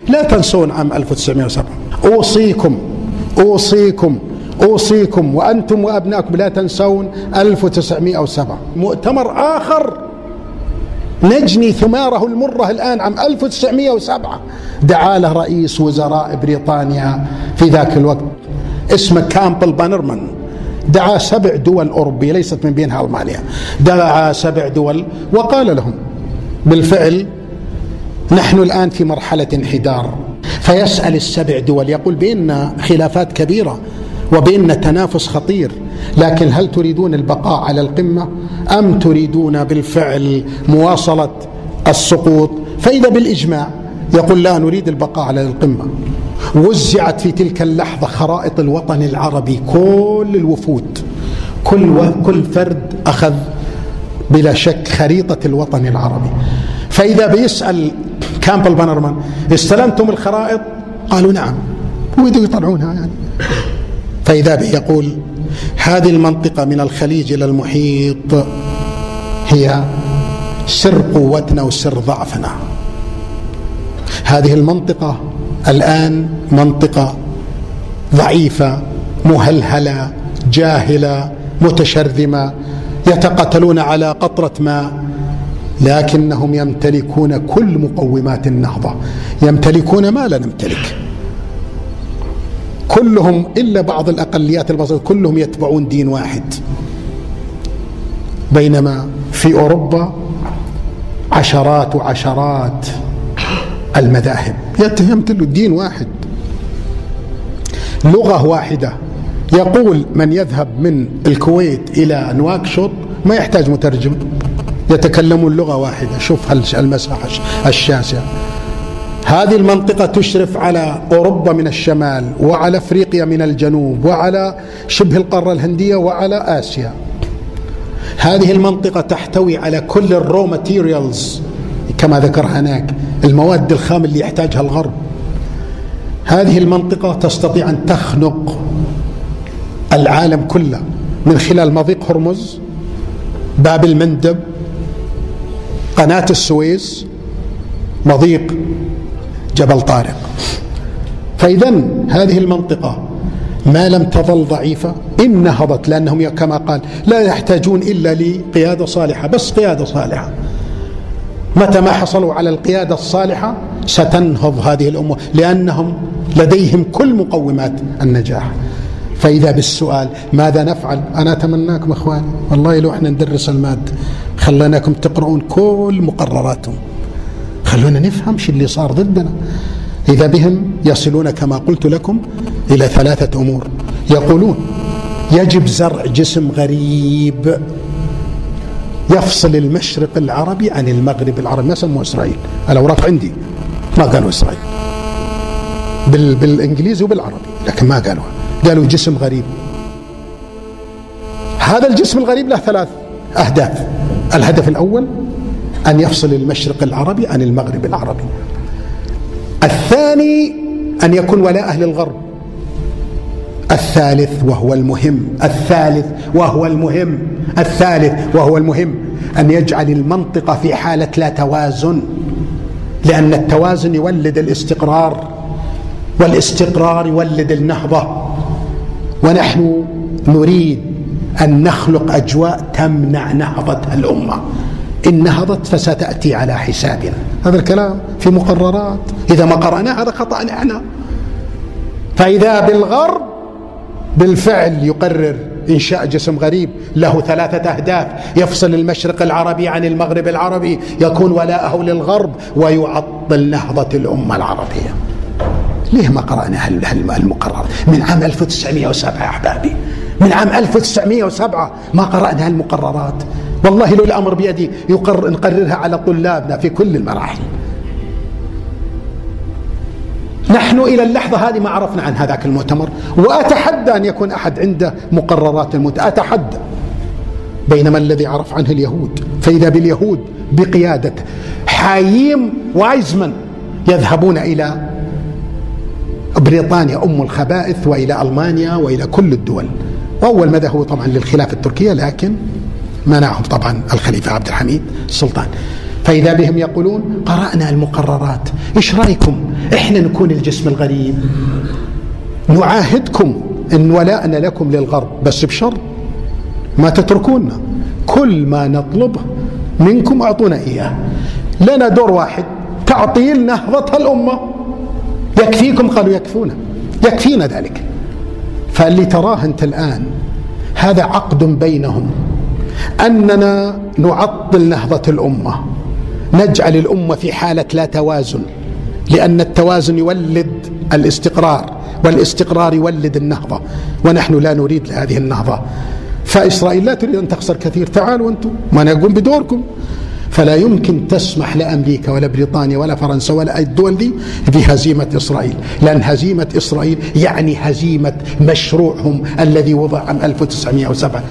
لا تنسون عام 1907. أوصيكم وأنتم وأبنائكم لا تنسون 1907. مؤتمر آخر نجني ثماره المرة الآن عام 1907 دعا له رئيس وزراء بريطانيا في ذاك الوقت اسمه كامبل بانرمان، دعا 7 دول أوروبية ليست من بينها ألمانيا، دعا 7 دول وقال لهم بالفعل نحن الآن في مرحلة انحدار. فيسأل ال7 دول يقول بيننا خلافات كبيرة وبيننا تنافس خطير، لكن هل تريدون البقاء على القمة أم تريدون بالفعل مواصلة السقوط؟ فإذا بالإجماع يقول لا، نريد البقاء على القمة. وزعت في تلك اللحظة خرائط الوطن العربي، كل الوفود كل فرد أخذ بلا شك خريطة الوطن العربي. فإذا بيسأل كامبل بانرمان استلمتم الخرائط؟ قالوا نعم، ويدوا يطلعونها يعني. فإذا به يقول هذه المنطقة من الخليج إلى المحيط هي سر قوتنا وسر ضعفنا. هذه المنطقة الآن منطقة ضعيفة مهلهلة جاهلة متشرذمة، يتقاتلون على قطرة ماء، لكنهم يمتلكون كل مقومات النهضة، يمتلكون ما لا نمتلك كلهم إلا بعض الأقليات البسيطة، كلهم يتبعون دين واحد. بينما في أوروبا عشرات وعشرات المذاهب يمتلكون دين واحد، لغة واحدة. يقول من يذهب من الكويت إلى نواكشوط ما يحتاج مترجم، يتكلمون لغة واحدة. شوف المساحة الشاسعة. هذه المنطقة تشرف على أوروبا من الشمال وعلى أفريقيا من الجنوب وعلى شبه القارة الهندية وعلى آسيا. هذه المنطقة تحتوي على كل الرو ماتيريالز كما ذكر هناك، المواد الخام اللي يحتاجها الغرب. هذه المنطقة تستطيع أن تخنق العالم كله من خلال مضيق هرمز، باب المندب، قناة السويس، مضيق جبل طارق. فإذا هذه المنطقة ما لم تظل ضعيفة إن نهضت، لأنهم كما قال لا يحتاجون إلا لقيادة صالحة، بس قيادة صالحة. متى ما حصلوا على القيادة الصالحة ستنهض هذه الأمة، لأنهم لديهم كل مقومات النجاح. فإذا بالسؤال ماذا نفعل؟ أنا أتمناكم إخواني والله لو احنا ندرس المادة خليناكم تقرؤون كل مقرراتهم، خلونا نفهم شو اللي صار ضدنا. إذا بهم يصلون كما قلت لكم إلى 3 أمور. يقولون يجب زرع جسم غريب يفصل المشرق العربي عن المغرب العربي. ما سموه إسرائيل، الأوراق عندي ما قالوا إسرائيل، بالإنجليزي وبالعربي، لكن ما قالوا جسم غريب. هذا الجسم الغريب له 3 أهداف. الهدف الأول أن يفصل المشرق العربي عن المغرب العربي. الثاني أن يكون ولاء للغرب. الثالث وهو المهم أن يجعل المنطقة في حالة لا توازن، لأن التوازن يولد الاستقرار، والاستقرار يولد النهضة. ونحن نريد أن نخلق أجواء تمنع نهضة الأمة. إن نهضت فستأتي على حسابنا. هذا الكلام في مقررات، إذا ما قرأنا هذا خطأ احنا. فإذا بالغرب بالفعل يقرر إنشاء جسم غريب له 3 أهداف: يفصل المشرق العربي عن المغرب العربي، يكون ولاءه للغرب، ويعطل نهضة الأمة العربية. ليه ما قرأنا المقررات من عام 1907 يا أحبابي؟ من عام 1907 ما قرأنا المقررات. والله لو الأمر بيدي نقررها على طلابنا في كل المراحل. نحن إلى اللحظة هذه ما عرفنا عن هذاك المؤتمر، وأتحدى أن يكون أحد عنده مقررات أتحدى. بينما الذي عرف عنه اليهود، فإذا باليهود بقيادة حايم وايزمان يذهبون إلى بريطانيا أم الخبائث وإلى ألمانيا وإلى كل الدول. وأول ما ذهبوا طبعا للخلافة التركية، لكن منعهم طبعا الخليفة عبد الحميد السلطان. فإذا بهم يقولون قرأنا المقررات، إيش رأيكم إحنا نكون الجسم الغريب؟ نعاهدكم إن ولاءنا لكم للغرب، بس بشرط ما تتركونا، كل ما نطلبه منكم أعطونا إياه. لنا دور واحد، تعطيل نهضة الأمة. يكفيكم؟ قالوا يكفونا، يكفينا ذلك. فاللي تراه أنت الآن هذا عقد بينهم، أننا نعطل نهضة الأمة، نجعل الأمة في حالة لا توازن، لأن التوازن يولد الاستقرار، والاستقرار يولد النهضة، ونحن لا نريد هذه النهضة. فإسرائيل لا تريد أن تخسر كثير، تعالوا أنتم ما نقوم بدوركم. فلا يمكن تسمح لأمريكا ولا بريطانيا ولا فرنسا ولا الدول دي بهزيمة إسرائيل، لأن هزيمة إسرائيل يعني هزيمة مشروعهم الذي وضع عام 1907.